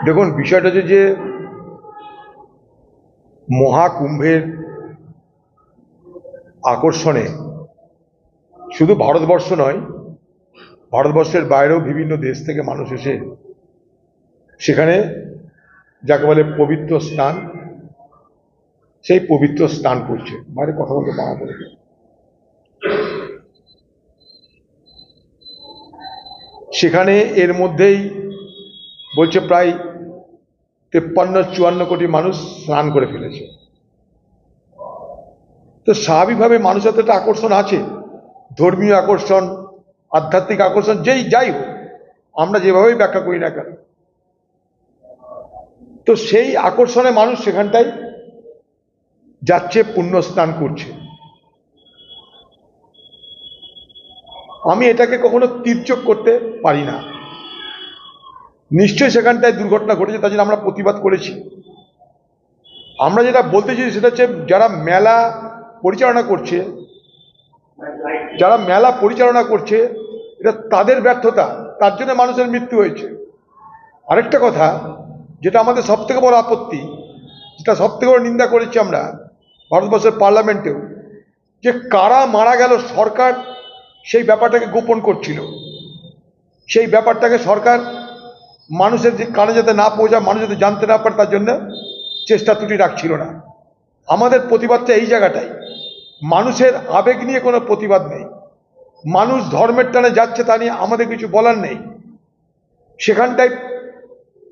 দেখুন, বিষয়টা হচ্ছে যে মহাকুম্ভের আকর্ষণে শুধু ভারতবর্ষ নয়, ভারতবর্ষের বাইরেও বিভিন্ন দেশ থেকে মানুষ এসে সেখানে যাকে বলে পবিত্র স্নান, সেই পবিত্র স্নান করছে। বাইরে কথা বলতে পারা পড়ে, সেখানে এর মধ্যেই বলছে প্রায় 53-54 কোটি মানুষ স্নান করে ফেলেছে। তো স্বাভাবিকভাবে মানুষের তো একটা আকর্ষণ আছে, ধর্মীয় আকর্ষণ, আধ্যাত্মিক আকর্ষণ, যাই হোক, আমরা যেভাবেই ব্যাখ্যা করি না কেন। তো সেই আকর্ষণে মানুষ সেখানটায় যাচ্ছে, পুণ্য স্নান করছে। আমি এটাকে কখনো তির্যক করতে পারি না। নিশ্চয়ই সেখানটায় দুর্ঘটনা ঘটেছে, তার জন্য আমরা প্রতিবাদ করেছি। আমরা যেটা বলতে চাই সেটা হচ্ছে যারা মেলা পরিচালনা করছে এটা তাদের ব্যর্থতা, তার জন্য মানুষের মৃত্যু হয়েছে। আরেকটা কথা যেটা আমাদের সব থেকে বড় আপত্তি, যেটা সব থেকে বড় নিন্দা করেছি আমরা ভারতবর্ষের পার্লামেন্টেও, যে কারা মারা গেল সরকার সেই ব্যাপারটাকে গোপন করছিল। সেই ব্যাপারটাকে সরকার মানুষের যে কানে যাতে না পৌঁছায়, মানুষ যাতে জানতে না পারে, তার জন্য চেষ্টা ত্রুটি রাখছিল না। আমাদের প্রতিবাদটা এই জায়গাটাই, মানুষের আবেগ নিয়ে কোনো প্রতিবাদ নেই। মানুষ ধর্মের টানে যাচ্ছে, তা নিয়ে আমাদের কিছু বলার নেই। সেখানটায়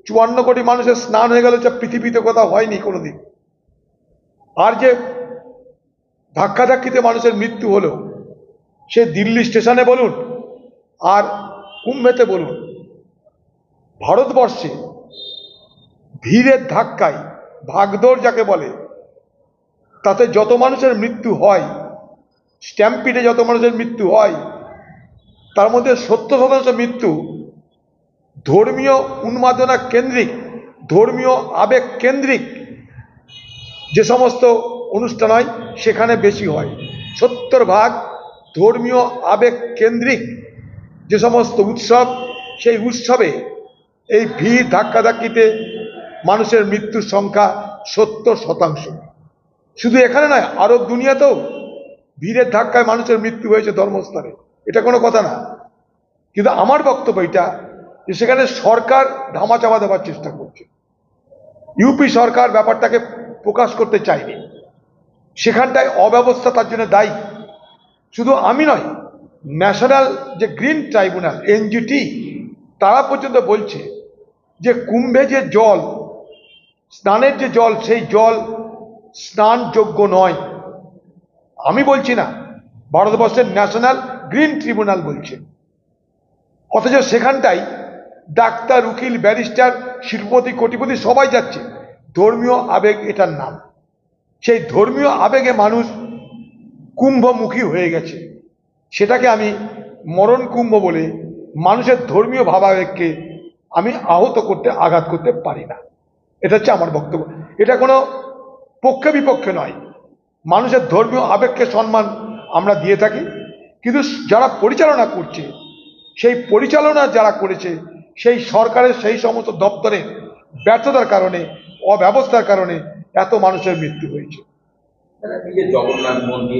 54 কোটি মানুষের স্নান হয়ে গেল, যা পৃথিবীতে কোথাও হয়নি কোনোদিন। আর যে ধাক্কাধাক্কিতে মানুষের মৃত্যু হলো, সে দিল্লি স্টেশনে বলুন আর কুম্ভেতে বলুন, ভারতবর্ষে ভিড়ের ধাক্কায়, ভাগদৌড় যাকে বলে, তাতে যত মানুষের মৃত্যু হয়, স্ট্যাম্পিডে যত মানুষের মৃত্যু হয়, তার মধ্যে 70% মৃত্যু ধর্মীয় উন্মাদনা কেন্দ্রিক, ধর্মীয় আবেগ কেন্দ্রিক যে সমস্ত অনুষ্ঠান হয় সেখানে বেশি হয়। 70% ধর্মীয় আবেগ কেন্দ্রিক যে সমস্ত উৎসব, সেই উৎসবে এই ভিড় ধাক্কাধাক্কিতে মানুষের মৃত্যুর সংখ্যা 70%। শুধু এখানে নয়, আরব দুনিয়াতেও ভিড়ের ধাক্কায় মানুষের মৃত্যু হয়েছে ধর্মস্থানে, এটা কোনো কথা না। কিন্তু আমার বক্তব্য এটা যে সেখানে সরকার ধামাচাপা দেওয়ার চেষ্টা করছে। ইউপি সরকার ব্যাপারটাকে প্রকাশ করতে চায়নি, সেখানটায় অব্যবস্থা তার জন্য দায়ী। শুধু আমি নয়, ন্যাশনাল যে গ্রিন ট্রাইব্যুনাল এনজিটি, তারা পর্যন্ত বলছে যে কুম্ভে যে জল, স্নানের যে জল, সেই জল স্নানযোগ্য নয়। আমি বলছি না, ভারতবর্ষের ন্যাশনাল গ্রিন ট্রিব্যুনাল বলছে। অথচ সেখানটাই ডাক্তার, উকিল, ব্যারিস্টার, শিল্পপতি, কোটিপতি সবাই যাচ্ছে। ধর্মীয় আবেগ এটার নাম। সেই ধর্মীয় আবেগে মানুষ কুম্ভমুখী হয়ে গেছে। সেটাকে আমি মরণ কুম্ভ বলে মানুষের ধর্মীয় ভাবাবেগকে আমি আহত করতে, আঘাত করতে পারি না। এটা হচ্ছে আমার বক্তব্য। এটা কোনো পক্ষে বিপক্ষে নয়, মানুষের ধর্মীয় আবেগকে সম্মান আমরা দিয়ে থাকি। কিন্তু যারা পরিচালনা করছে, সেই পরিচালনা যারা করেছে, সেই সরকারের সেই সমস্ত দপ্তরের ব্যর্থতার কারণে, অব্যবস্থার কারণে এত মানুষের মৃত্যু হয়েছে। জগন্নাথ মন্দির